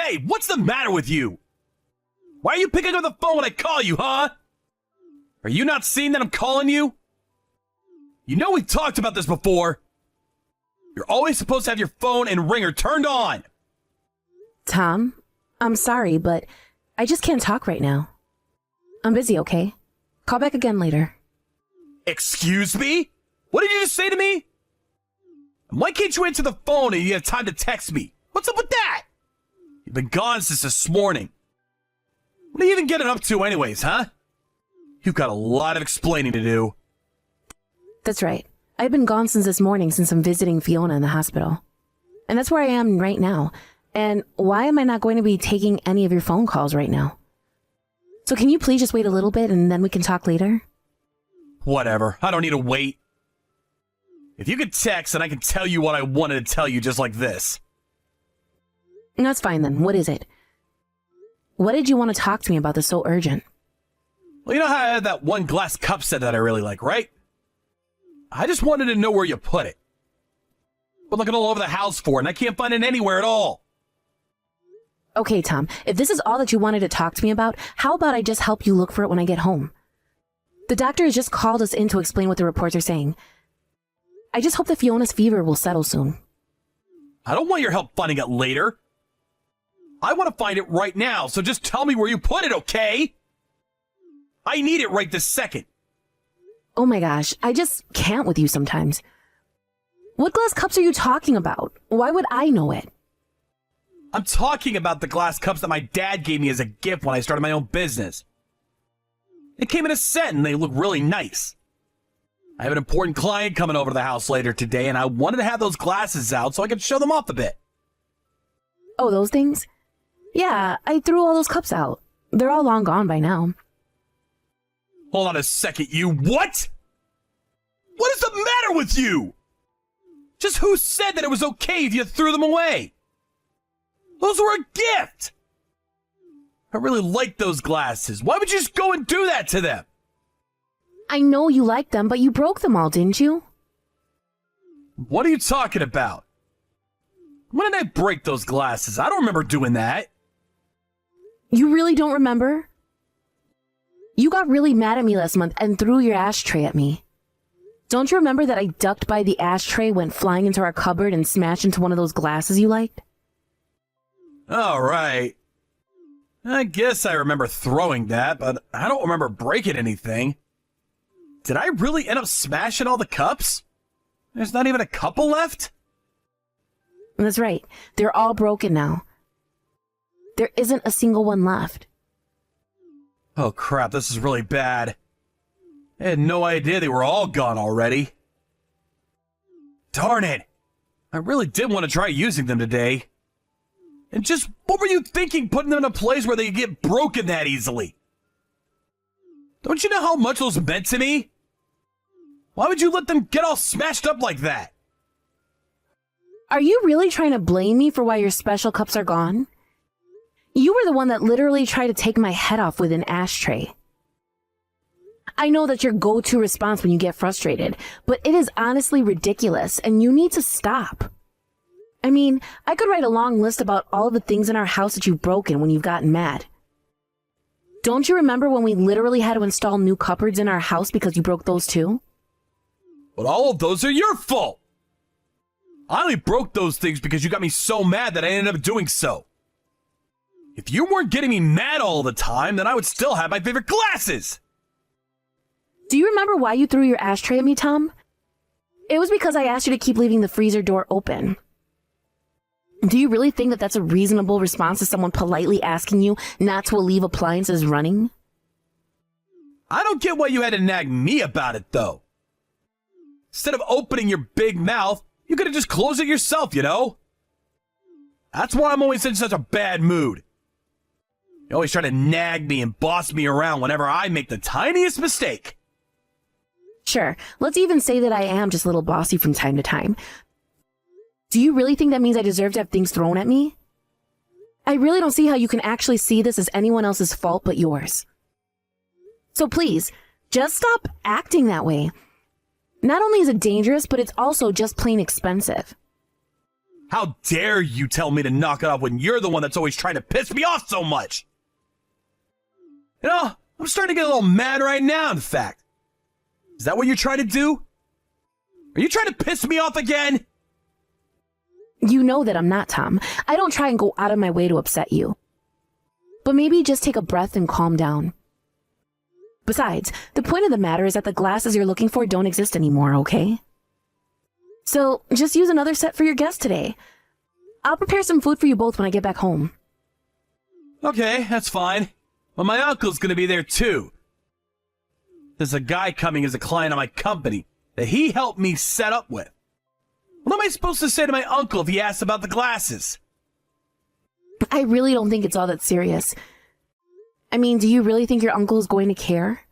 Hey, what's the matter with you? Why are you picking up the phone when I call you, huh? Are you not seeing that I'm calling you? You know we talked about this before. You're always supposed to have your phone and ringer turned on. Tom, I'm sorry, but I just can't talk right now. I'm busy, okay? Call back again later. Excuse me? What did you just say to me? Why can't you answer the phone and you have time to text me? What's up with that? You've been gone since this morning. What are you even getting up to anyways, huh? You've got a lot of explaining to do. That's right. I've been gone since this morning since I'm visiting Fiona in the hospital. And that's where I am right now. And why am I not going to be taking any of your phone calls right now? So can you please just wait a little bit and then we can talk later? Whatever. I don't need to wait. If you could text, then I can tell you what I wanted to tell you just like this. That's fine then. What is it? What did you want to talk to me about that's so urgent? Well, you know how I had that one glass cup set that I really like, right? I just wanted to know where you put it. Been looking all over the house for it, and I can't find it anywhere at all. Okay, Tom, if this is all that you wanted to talk to me about, how about I just help you look for it when I get home? The doctor has just called us in to explain what the reports are saying. I just hope that Fiona's fever will settle soon. I don't want your help finding it later. I want to find it right now, so just tell me where you put it, okay? I need it right this second. Oh my gosh, I just can't with you sometimes. What glass cups are you talking about? Why would I know it? I'm talking about the glass cups that my dad gave me as a gift when I started my own business. They came in a set and they look really nice. I have an important client coming over to the house later today and I wanted to have those glasses out so I could show them off a bit. Oh, those things? Yeah, I threw all those cups out. They're all long gone by now. Hold on a second, you what? What is the matter with you? Just who said that it was okay if you threw them away? Those were a gift. I really like those glasses. Why would you just go and do that to them? I know you like them, but you broke them all, didn't you? What are you talking about? When did I break those glasses? I don't remember doing that. You really don't remember? You got really mad at me last month and threw your ashtray at me. Don't you remember that I ducked by the ashtray, went flying into our cupboard, and smashed into one of those glasses you liked? All right. I guess I remember throwing that, but I don't remember breaking anything. Did I really end up smashing all the cups? There's not even a couple left? That's right. They're all broken now. There isn't a single one left. Oh crap, this is really bad. I had no idea they were all gone already. Darn it! I really did want to try using them today. And just, what were you thinking putting them in a place where they get broken that easily? Don't you know how much those meant to me? Why would you let them get all smashed up like that? Are you really trying to blame me for why your special cups are gone? You were the one that literally tried to take my head off with an ashtray. I know that's your go-to response when you get frustrated, but it is honestly ridiculous and you need to stop. I mean, I could write a long list about all the things in our house that you've broken when you've gotten mad. Don't you remember when we literally had to install new cupboards in our house because you broke those too? But all of those are your fault! I only broke those things because you got me so mad that I ended up doing so. If you weren't getting me mad all the time, then I would still have my favorite glasses! Do you remember why you threw your ashtray at me, Tom? It was because I asked you to keep leaving the freezer door open. Do you really think that that's a reasonable response to someone politely asking you not to leave appliances running? I don't get why you had to nag me about it, though. Instead of opening your big mouth, you could have just closed it yourself, you know? That's why I'm always in such a bad mood. You always try to nag me and boss me around whenever I make the tiniest mistake. Sure, let's even say that I am just a little bossy from time to time. Do you really think that means I deserve to have things thrown at me? I really don't see how you can actually see this as anyone else's fault but yours. So please, just stop acting that way. Not only is it dangerous, but it's also just plain expensive. How dare you tell me to knock it off when you're the one that's always trying to piss me off so much? You know, I'm starting to get a little mad right now, in fact. Is that what you're trying to do? Are you trying to piss me off again? You know that I'm not, Tom. I don't try and go out of my way to upset you. But maybe just take a breath and calm down. Besides, the point of the matter is that the glasses you're looking for don't exist anymore, okay? So, just use another set for your guest today. I'll prepare some food for you both when I get back home. Okay, that's fine. But my uncle's gonna be there too. There's a guy coming as a client of my company that he helped me set up with. What am I supposed to say to my uncle if he asks about the glasses? I really don't think it's all that serious. I mean, do you really think your uncle is going to care?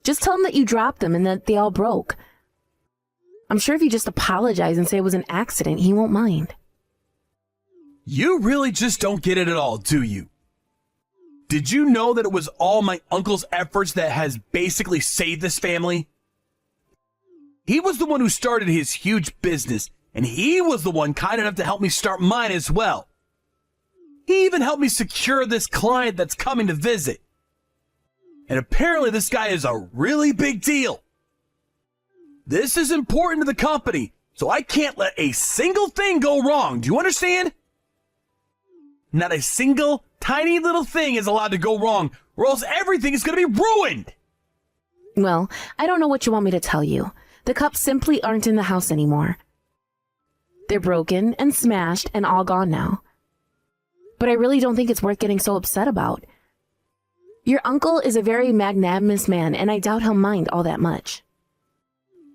Just tell him that you dropped them and that they all broke. I'm sure if you just apologize and say it was an accident, he won't mind. You really just don't get it at all, do you? Did you know that it was all my uncle's efforts that has basically saved this family? He was the one who started his huge business, and he was the one kind enough to help me start mine as well. He even helped me secure this client that's coming to visit. And apparently this guy is a really big deal. This is important to the company, so I can't let a single thing go wrong. Do you understand? Not a single tiny little thing is allowed to go wrong, or else everything is going to be ruined. Well, I don't know what you want me to tell you. The cups simply aren't in the house anymore. They're broken and smashed and all gone now. But I really don't think it's worth getting so upset about. Your uncle is a very magnanimous man, and I doubt he'll mind all that much.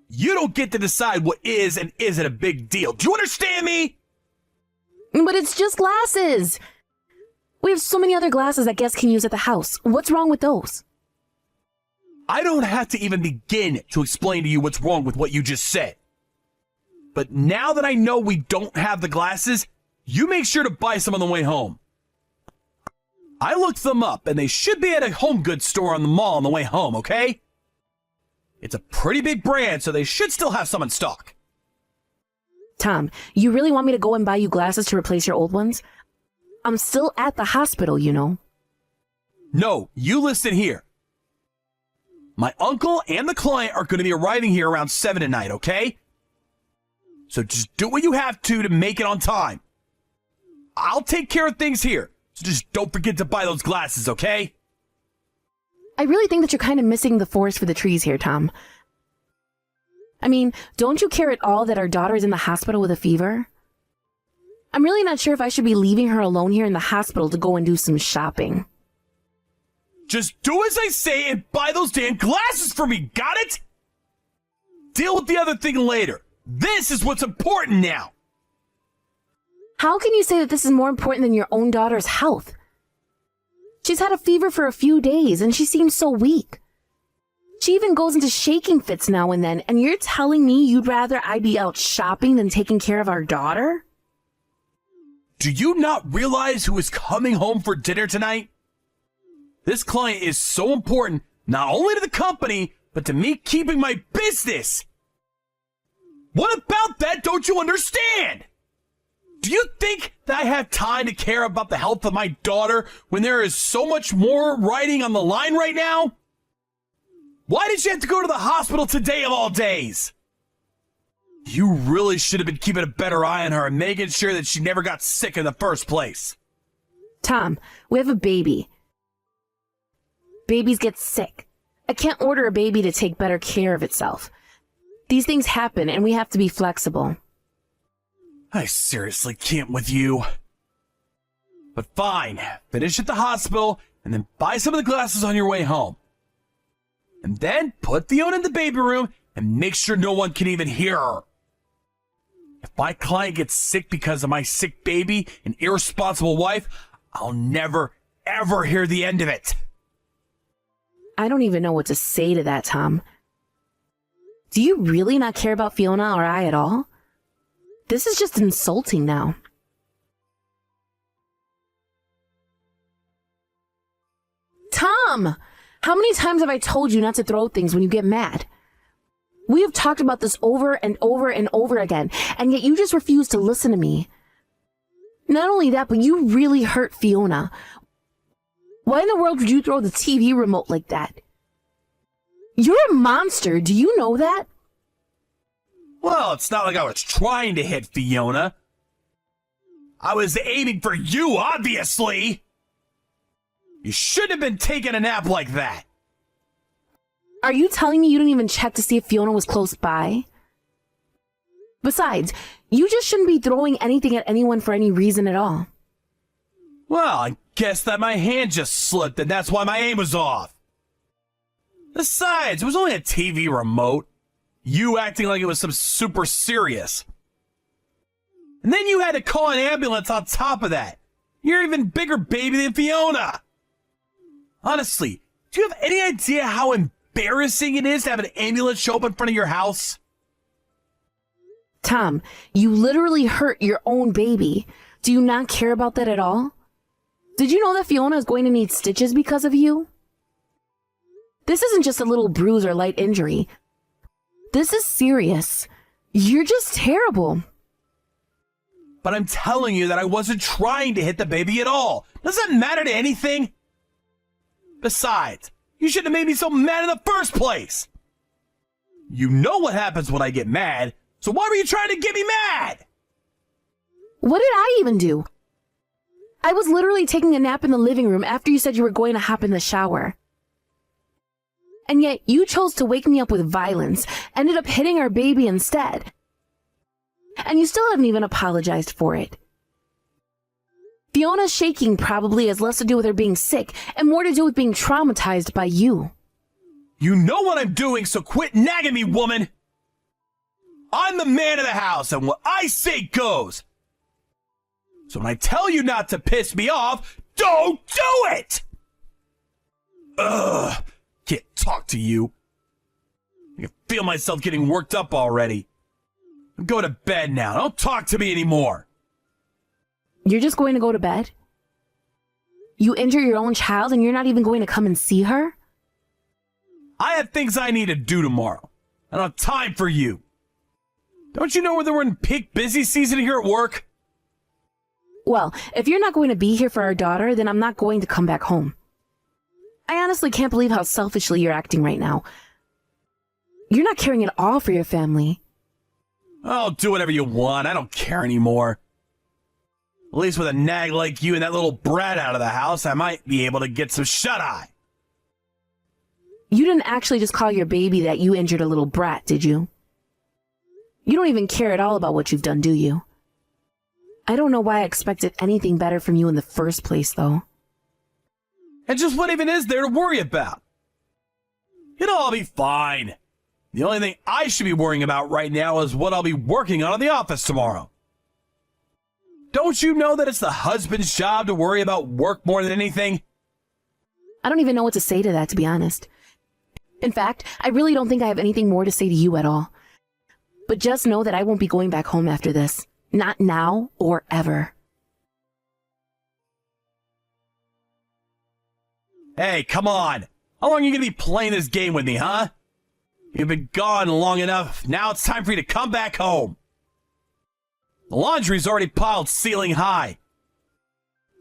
You don't get to decide what is and isn't a big deal. Do you understand me? But it's just glasses. We have so many other glasses that guests can use at the house. What's wrong with those? I don't have to even begin to explain to you what's wrong with what you just said. But now that I know we don't have the glasses, you make sure to buy some on the way home. I looked them up, and they should be at a home goods store on the mall on the way home, okay? It's a pretty big brand, so they should still have some in stock. Tom, you really want me to go and buy you glasses to replace your old ones? I'm still at the hospital, you know. No, you listen here. My uncle and the client are going to be arriving here around 7 tonight, okay? So just do what you have to make it on time. I'll take care of things here, so just don't forget to buy those glasses, okay? I really think that you're kind of missing the forest for the trees here, Tom. I mean, don't you care at all that our daughter's in the hospital with a fever? I'm really not sure if I should be leaving her alone here in the hospital to go and do some shopping. Just do as I say and buy those damn glasses for me, got it? Deal with the other thing later. This is what's important now. How can you say that this is more important than your own daughter's health? She's had a fever for a few days and she seems so weak. She even goes into shaking fits now and then, and you're telling me you'd rather I be out shopping than taking care of our daughter? Do you not realize who is coming home for dinner tonight? This client is so important, not only to the company, but to me keeping my business. What about that don't you understand? Do you think that I have time to care about the health of my daughter when there is so much more riding on the line right now? Why did you have to go to the hospital today of all days? You really should have been keeping a better eye on her and making sure that she never got sick in the first place. Tom, we have a baby. Babies get sick. I can't order a baby to take better care of itself. These things happen and we have to be flexible. I seriously can't with you. But fine, finish at the hospital and then buy some of the glasses on your way home. And then put Fiona in the baby room and make sure no one can even hear her. If my client gets sick because of my sick baby and irresponsible wife, I'll never, ever hear the end of it. I don't even know what to say to that, Tom. Do you really not care about Fiona or I at all? This is just insulting now. Tom! How many times have I told you not to throw things when you get mad? We have talked about this over and over and over again, and yet you just refuse to listen to me. Not only that, but you really hurt Fiona. Why in the world would you throw the TV remote like that? You're a monster, do you know that? Well, it's not like I was trying to hit Fiona. I was aiming for you, obviously. You shouldn't have been taking a nap like that. Are you telling me you didn't even check to see if Fiona was close by? Besides, you just shouldn't be throwing anything at anyone for any reason at all. Well, I guess that my hand just slipped and that's why my aim was off. Besides, it was only a TV remote. You acting like it was some super serious. And then you had to call an ambulance on top of that. You're an even bigger baby than Fiona. Honestly, do you have any idea how embarrassing it is to have an ambulance show up in front of your house? Tom, you literally hurt your own baby. Do you not care about that at all? Did you know that Fiona is going to need stitches because of you? This isn't just a little bruise or light injury. This is serious. You're just terrible. But I'm telling you that I wasn't trying to hit the baby at all. Does that matter to anything? Besides, you shouldn't have made me so mad in the first place. You know what happens when I get mad, so why were you trying to get me mad? What did I even do? I was literally taking a nap in the living room after you said you were going to hop in the shower. And yet you chose to wake me up with violence, ended up hitting our baby instead. And you still haven't even apologized for it. Fiona's shaking probably has less to do with her being sick and more to do with being traumatized by you. You know what I'm doing, so quit nagging me, woman! I'm the man of the house, and what I say goes! So when I tell you not to piss me off, don't do it! Ugh, can't talk to you. I can feel myself getting worked up already. Go to bed now, don't talk to me anymore! You're just going to go to bed? You injure your own child and you're not even going to come and see her? I have things I need to do tomorrow. I don't have time for you. Don't you know that we're in peak busy season here at work? Well, if you're not going to be here for our daughter, then I'm not going to come back home. I honestly can't believe how selfishly you're acting right now. You're not caring at all for your family. I'll do whatever you want. I don't care anymore. At least with a nag like you and that little brat out of the house, I might be able to get some shut-eye. You didn't actually just call your baby that you injured a little brat, did you? You don't even care at all about what you've done, do you? I don't know why I expected anything better from you in the first place, though. And just what even is there to worry about? It'll all be fine. The only thing I should be worrying about right now is what I'll be working on in the office tomorrow. Don't you know that it's the husband's job to worry about work more than anything? I don't even know what to say to that, to be honest. In fact, I really don't think I have anything more to say to you at all. But just know that I won't be going back home after this. Not now or ever. Hey, come on. How long are you going to be playing this game with me, huh? You've been gone long enough. Now it's time for you to come back home. The laundry's already piled ceiling high.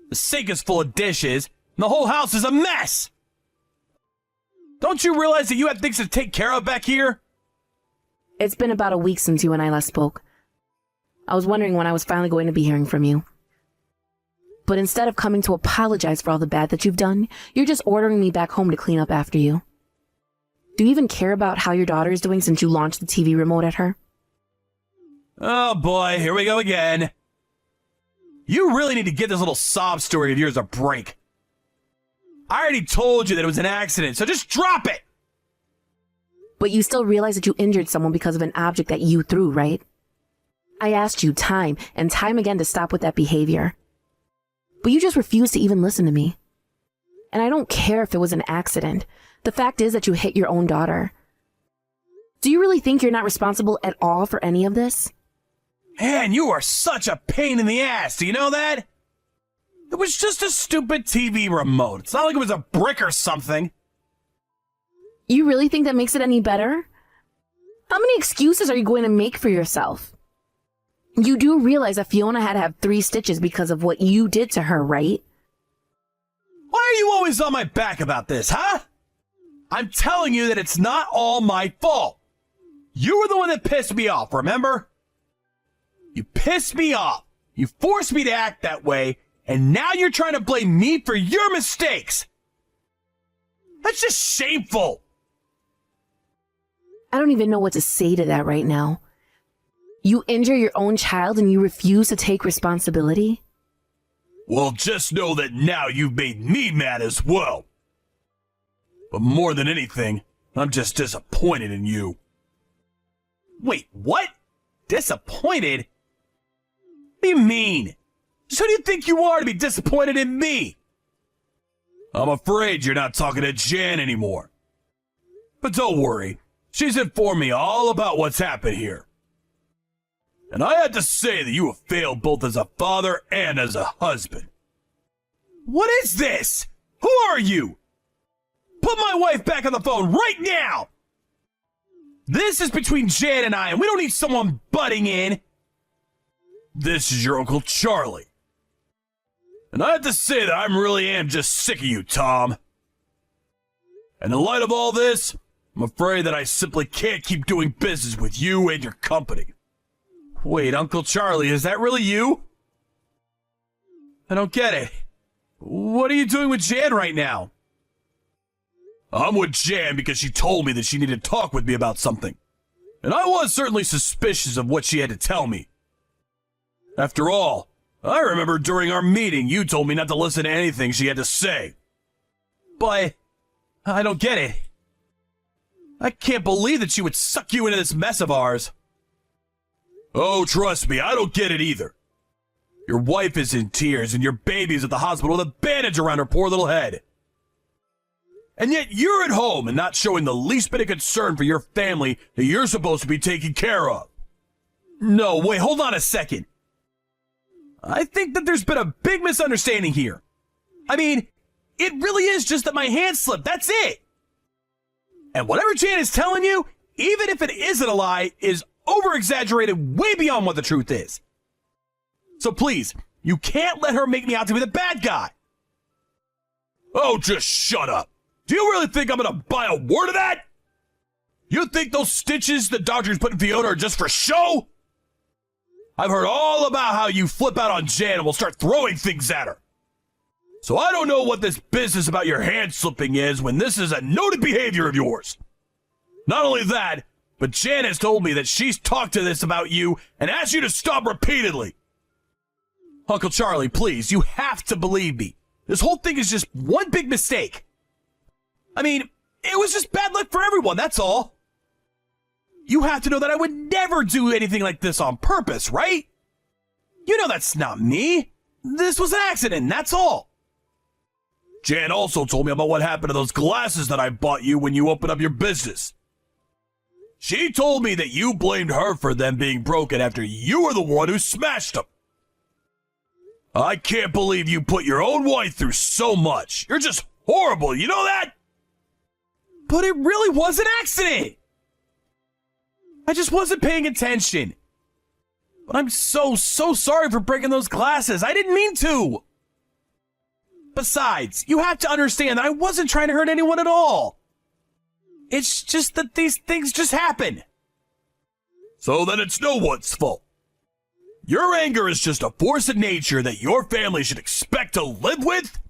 The sink is full of dishes, and the whole house is a mess. Don't you realize that you have things to take care of back here? It's been about a week since you and I last spoke. I was wondering when I was finally going to be hearing from you. But instead of coming to apologize for all the bad that you've done, you're just ordering me back home to clean up after you. Do you even care about how your daughter is doing since you launched the TV remote at her? Oh boy, here we go again. You really need to give this little sob story of yours a break. I already told you that it was an accident, so just drop it! But you still realize that you injured someone because of an object that you threw, right? I asked you time and time again to stop with that behavior. But you just refused to even listen to me. And I don't care if it was an accident. The fact is that you hit your own daughter. Do you really think you're not responsible at all for any of this? Man, you are such a pain in the ass, do you know that? It was just a stupid TV remote. It's not like it was a brick or something. You really think that makes it any better? How many excuses are you going to make for yourself? You do realize that Fiona had to have 3 stitches because of what you did to her, right? Why are you always on my back about this, huh? I'm telling you that it's not all my fault. You were the one that pissed me off, remember? You pissed me off. You forced me to act that way, and now you're trying to blame me for your mistakes. That's just shameful. I don't even know what to say to that right now. You injure your own child and you refuse to take responsibility? Well, just know that now you've made me mad as well. But more than anything, I'm just disappointed in you. Wait, what? Disappointed? What do you mean? So who do you think you are to be disappointed in me? I'm afraid you're not talking to Jan anymore. But don't worry, she's informed me all about what's happened here. And I had to say that you have failed both as a father and as a husband. What is this? Who are you? Put my wife back on the phone right now! This is between Jan and I, and we don't need someone butting in. This is your Uncle Charlie. And I have to say that I really am just sick of you, Tom. And in light of all this, I'm afraid that I simply can't keep doing business with you and your company. Wait, Uncle Charlie, is that really you? I don't get it. What are you doing with Jan right now? I'm with Jan because she told me that she needed to talk with me about something. And I was certainly suspicious of what she had to tell me. After all, I remember during our meeting you told me not to listen to anything she had to say. But I don't get it. I can't believe that she would suck you into this mess of ours. Oh, trust me, I don't get it either. Your wife is in tears and your baby's at the hospital with a bandage around her poor little head. And yet you're at home and not showing the least bit of concern for your family that you're supposed to be taking care of. No, wait, hold on a second. I think that there's been a big misunderstanding here. I mean, it really is just that my hand slipped, that's it. And whatever Jan is telling you, even if it isn't a lie, is over-exaggerated way beyond what the truth is. So please, you can't let her make me out to be the bad guy. Oh, just shut up. Do you really think I'm gonna buy a word of that? You think those stitches the doctors put in Fiona are just for show? I've heard all about how you flip out on Jan and will start throwing things at her. So I don't know what this business about your hand slipping is when this is a noted behavior of yours. Not only that, but Jan has told me that she's talked to this about you and asked you to stop repeatedly. Uncle Charlie, please, you have to believe me. This whole thing is just one big mistake. I mean, it was just bad luck for everyone, that's all. You have to know that I would never do anything like this on purpose, right? You know that's not me. This was an accident, that's all. Jan also told me about what happened to those glasses that I bought you when you opened up your business. She told me that you blamed her for them being broken after you were the one who smashed them. I can't believe you put your own wife through so much. You're just horrible, you know that? But it really was an accident. I just wasn't paying attention. But I'm so sorry for breaking those glasses. I didn't mean to. Besides, you have to understand that I wasn't trying to hurt anyone at all. It's just that these things just happen. So then it's no one's fault. Your anger is just a force of nature that your family should expect to live with?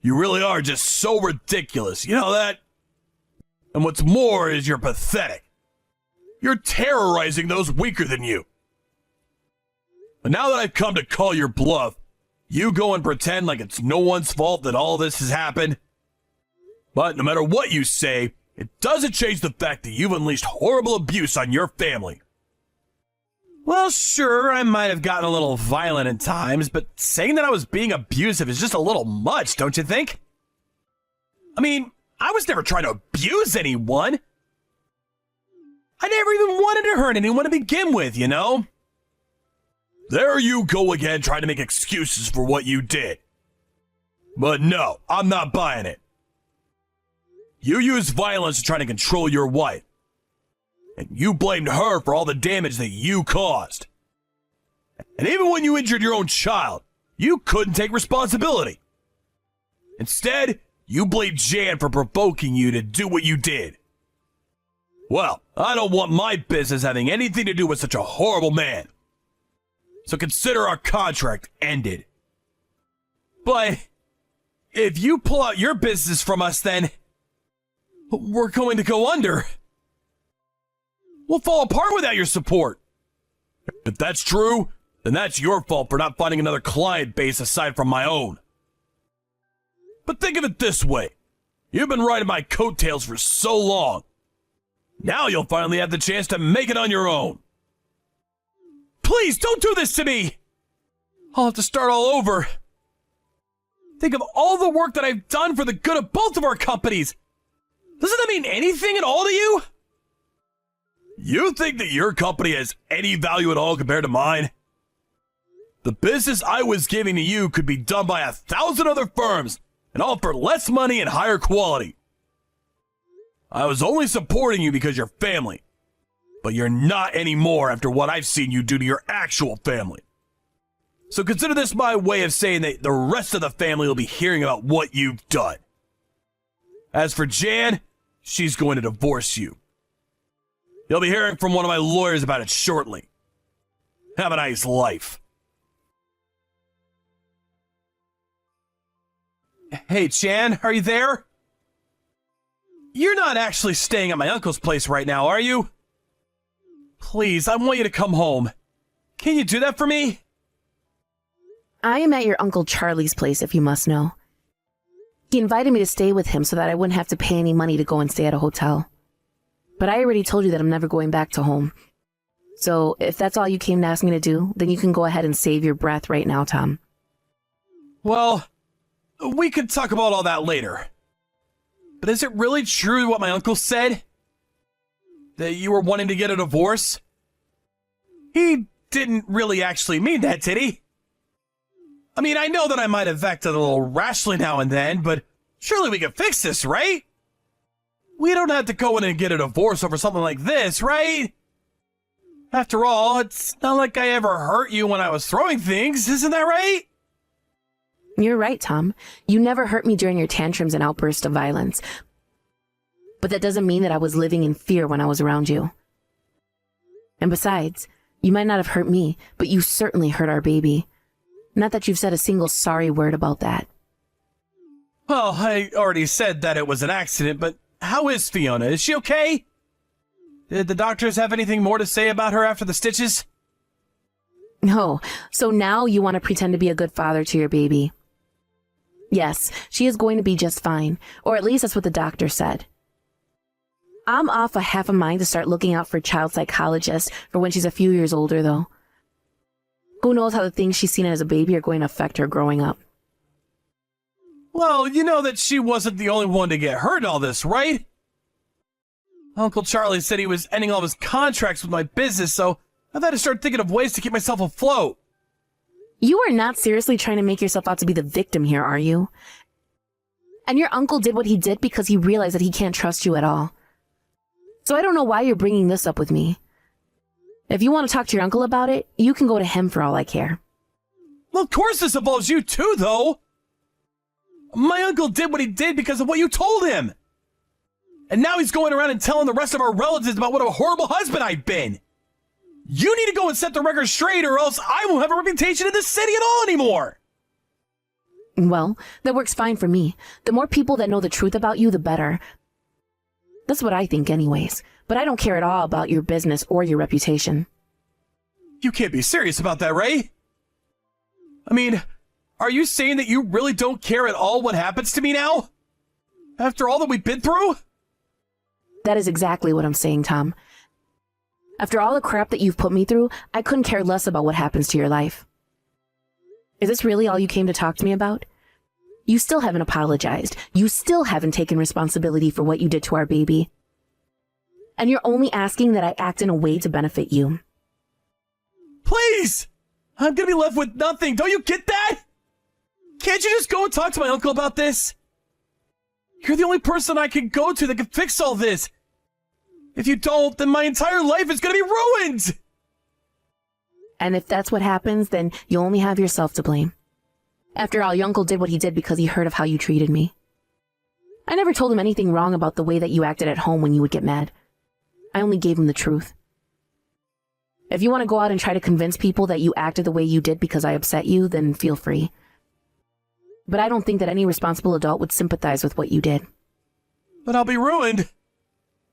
You really are just so ridiculous, you know that? And what's more is you're pathetic. You're terrorizing those weaker than you. But now that I've come to call your bluff, you go and pretend like it's no one's fault that all this has happened. But no matter what you say, it doesn't change the fact that you've unleashed horrible abuse on your family. Well, sure, I might have gotten a little violent at times, but saying that I was being abusive is just a little much, don't you think? I mean, I was never trying to abuse anyone. I never even wanted to hurt anyone to begin with, you know? There you go again trying to make excuses for what you did. But no, I'm not buying it. You used violence to try to control your wife. And you blamed her for all the damage that you caused. And even when you injured your own child, you couldn't take responsibility. Instead, you blamed Jan for provoking you to do what you did. Well, I don't want my business having anything to do with such a horrible man. So consider our contract ended. But if you pull out your business from us, then we're going to go under. We'll fall apart without your support. If that's true, then that's your fault for not finding another client base aside from my own. But think of it this way. You've been riding my coattails for so long. Now you'll finally have the chance to make it on your own. Please don't do this to me! I'll have to start all over. Think of all the work that I've done for the good of both of our companies. Doesn't that mean anything at all to you? You think that your company has any value at all compared to mine? The business I was giving to you could be done by 1,000 other firms, and all for less money and higher quality. I was only supporting you because you're family, but you're not anymore after what I've seen you do to your actual family. So consider this my way of saying that the rest of the family will be hearing about what you've done. As for Jan, she's going to divorce you. You'll be hearing from one of my lawyers about it shortly. Have a nice life. Hey, Chan, are you there? You're not actually staying at my uncle's place right now, are you? Please, I want you to come home. Can you do that for me? I am at your Uncle Charlie's place, if you must know. He invited me to stay with him so that I wouldn't have to pay any money to go and stay at a hotel. But I already told you that I'm never going back to home. So if that's all you came to ask me to do, then you can go ahead and save your breath right now, Tom. Well, we could talk about all that later. But is it really true what my uncle said? That you were wanting to get a divorce? He didn't really actually mean that, did he? I mean, I know that I might have acted a little rashly now and then, but surely we can fix this, right? We don't have to go in and get a divorce over something like this, right? After all, it's not like I ever hurt you when I was throwing things, isn't that right? You're right, Tom. You never hurt me during your tantrums and outbursts of violence. But that doesn't mean that I was living in fear when I was around you. And besides, you might not have hurt me, but you certainly hurt our baby. Not that you've said a single sorry word about that. Well, I already said that it was an accident, but how is Fiona? Is she okay? Did the doctors have anything more to say about her after the stitches? No, so now you want to pretend to be a good father to your baby. Yes, she is going to be just fine, or at least that's what the doctor said. I'm off a half a mind to start looking out for a child psychologist for when she's a few years older, though. Who knows how the things she's seen as a baby are going to affect her growing up. Well, you know that she wasn't the only one to get hurt in all this, right? Uncle Charlie said he was ending all of his contracts with my business, so I've had to start thinking of ways to keep myself afloat. You are not seriously trying to make yourself out to be the victim here, are you? And your uncle did what he did because he realized that he can't trust you at all. So I don't know why you're bringing this up with me. If you want to talk to your uncle about it, you can go to him for all I care. Well, of course this involves you too, though. My uncle did what he did because of what you told him. And now he's going around and telling the rest of our relatives about what a horrible husband I've been. You need to go and set the record straight, or else I won't have a reputation in this city at all anymore. Well, that works fine for me. The more people that know the truth about you, the better. That's what I think anyways. But I don't care at all about your business or your reputation. You can't be serious about that, Ray. I mean, are you saying that you really don't care at all what happens to me now? After all that we've been through? That is exactly what I'm saying, Tom. After all the crap that you've put me through, I couldn't care less about what happens to your life. Is this really all you came to talk to me about? You still haven't apologized. You still haven't taken responsibility for what you did to our baby. And you're only asking that I act in a way to benefit you. Please! I'm gonna be left with nothing. Don't you get that? Can't you just go and talk to my uncle about this? You're the only person I can go to that can fix all this. If you don't, then my entire life is gonna be ruined! And if that's what happens, then you only have yourself to blame. After all, your uncle did what he did because he heard of how you treated me. I never told him anything wrong about the way that you acted at home when you would get mad. I only gave him the truth. If you want to go out and try to convince people that you acted the way you did because I upset you, then feel free. But I don't think that any responsible adult would sympathize with what you did. But I'll be ruined.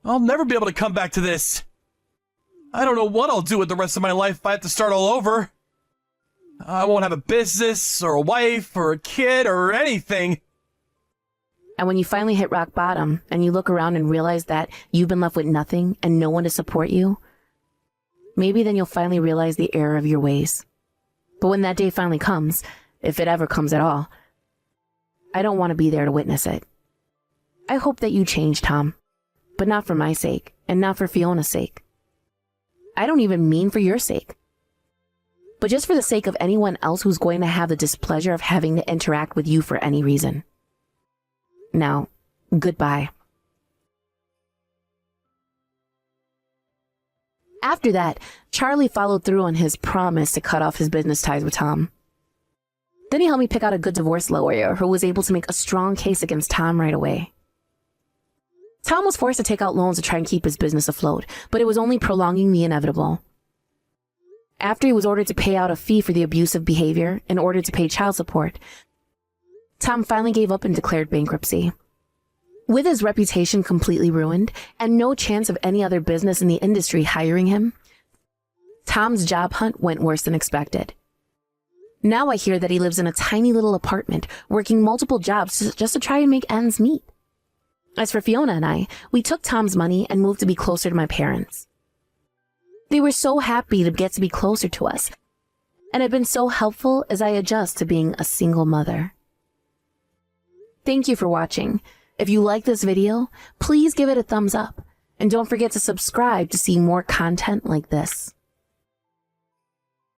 I'll never be able to come back to this. I don't know what I'll do with the rest of my life if I have to start all over. I won't have a business, or a wife, or a kid, or anything. And when you finally hit rock bottom, and you look around and realize that you've been left with nothing and no one to support you, maybe then you'll finally realize the error of your ways. But when that day finally comes, if it ever comes at all, I don't want to be there to witness it. I hope that you change, Tom. But not for my sake, and not for Fiona's sake. I don't even mean for your sake. But just for the sake of anyone else who's going to have the displeasure of having to interact with you for any reason. Now, goodbye. After that, Charlie followed through on his promise to cut off his business ties with Tom. Then he helped me pick out a good divorce lawyer who was able to make a strong case against Tom right away. Tom was forced to take out loans to try and keep his business afloat, but it was only prolonging the inevitable. After he was ordered to pay out a fee for the abusive behavior in order to pay child support, Tom finally gave up and declared bankruptcy. With his reputation completely ruined and no chance of any other business in the industry hiring him, Tom's job hunt went worse than expected. Now I hear that he lives in a tiny little apartment, working multiple jobs just to try and make ends meet. As for Fiona and I, we took Tom's money and moved to be closer to my parents. They were so happy to get to be closer to us, and have been so helpful as I adjust to being a single mother. Thank you for watching. If you like this video, please give it a thumbs up, and don't forget to subscribe to see more content like this.